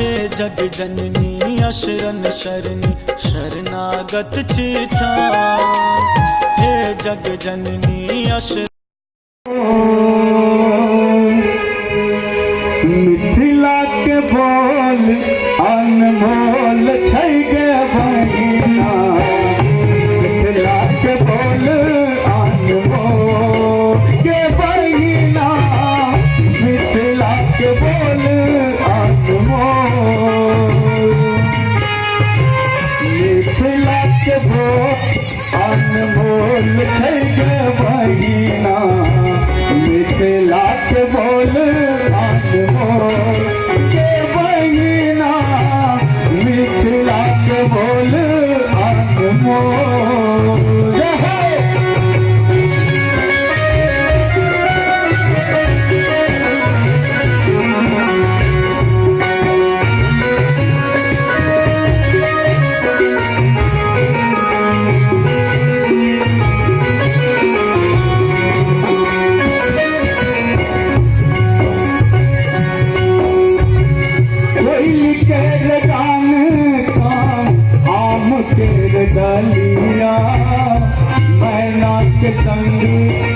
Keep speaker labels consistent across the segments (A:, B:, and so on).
A: हे जग जननी अशरण शरणी शरणागत चिता। हे जग जननी अशरण
B: मिथिला के बोल अनमोल छै गे बहिना। मिथिला के बोल अनमोल गे बहिना। मिथिला के बोल अनमोल। मिथिला के बोल अनमोल छै गे बहिना। मिथिला के बोल अनमोल गे बहिना। मिथिला के बोल अनमोल। गलिया मैना के संग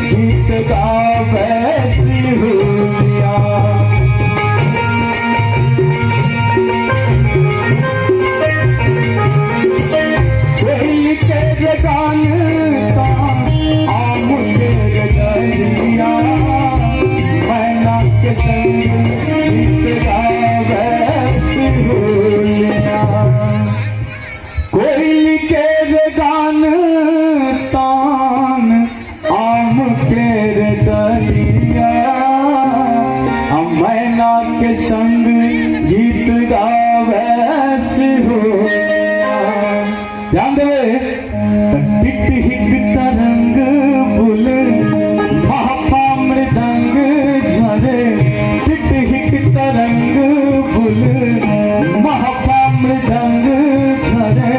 B: गीत गावे सिहुरिया। कोई के गान का आम के गलिया मैना के संग गीत गावे सिहुरिया। कोई के गान तान आम के दलिया मैना के संग गीत गावे सिहुरिया। ध्यान देवे टिट हिक तरंग बुल महापा मृदंग झरे। टिट हिक तरंग बुल महापा मृदंग झरे।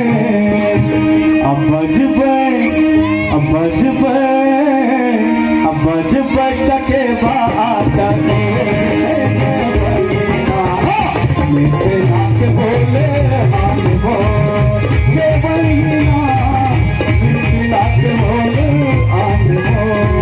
B: बजबे चके बाजा मिथिला के बोले अनमोल गे बहिना। मिथिला के बोले अनमोल।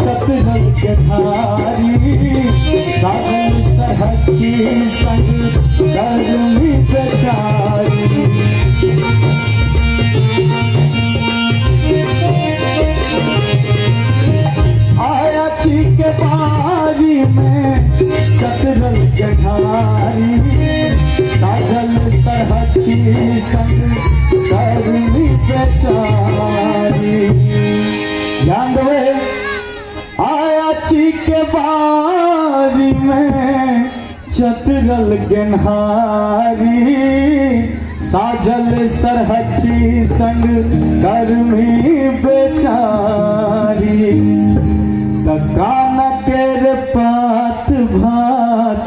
B: सतरंग के धारी सागर सहकी संग गर्मी बेचारी। आया छी के बारी में सतरंग के धारी सागर सहकी संग गर्मी बेचारी। ध्यान दो आया छी के बारी में चतरल गेनहारी साजल सरहची संग गर्मी बेचारी। तकान के पात भात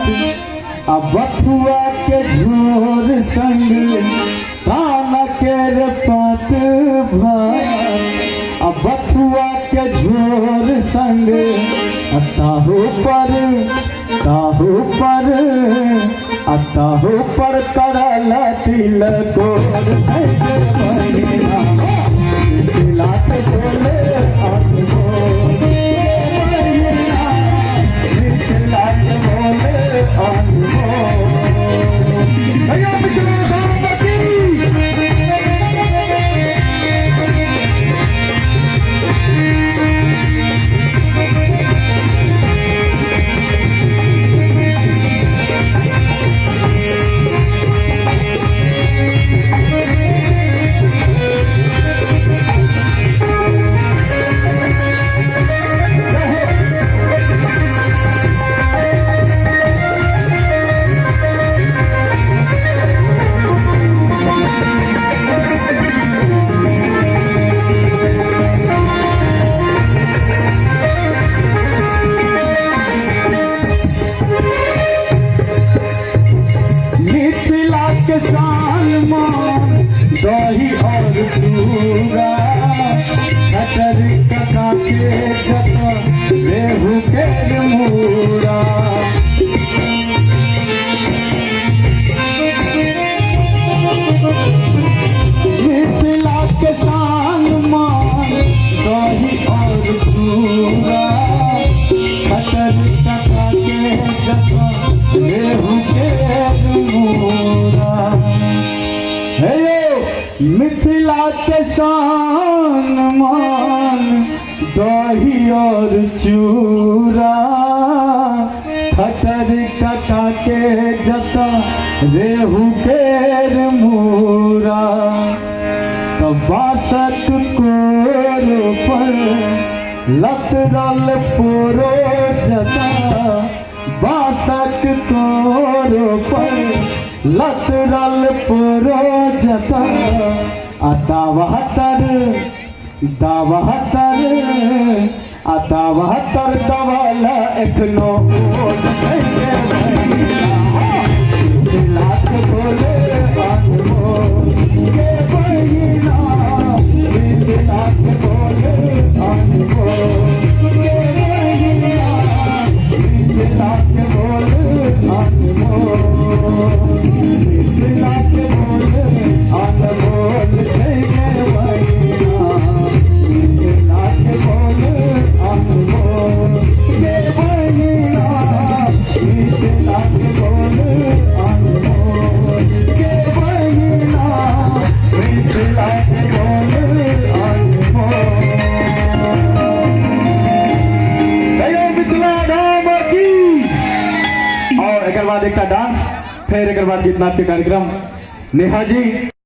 B: अब बथुआ के झोर संग। कान के पात भात अब बथुआ के झोर संग। ताहू पर करल तिलकोर मिथिला के बोले अनमोल। मिथिला के बोले अनमोल। के सालमान दही और चूड़ा कटर कटा के जता रेहू के मूड़ा मिथिला के सालमान दही और चूड़ा कटर कटा के जता रेहू के मूड़ा हे मिथिला के शान मान दही और चूड़ा खटर कटा के जता रेहू के मूड़ा तब बासठ कोर पर लतरल पोरो जता बासठ कोर पर लतरल पोरो जता अतावहतर दावहतर अतावहतर दवाला एखनो लाख बोले आत्मो के बहिना लाख बोले आत्मो के बहिना लाख बोले आत्मो लाख बोले अनमोल से बहिना लाख बोले अनमोल के बहिना लाख बोले अनमोल के बहिना लाख बोले अनमोल मिथिला राम की। और एक बाद एक डांस फिर एक बाद गीत नाट्य कार्यक्रम नेहा जी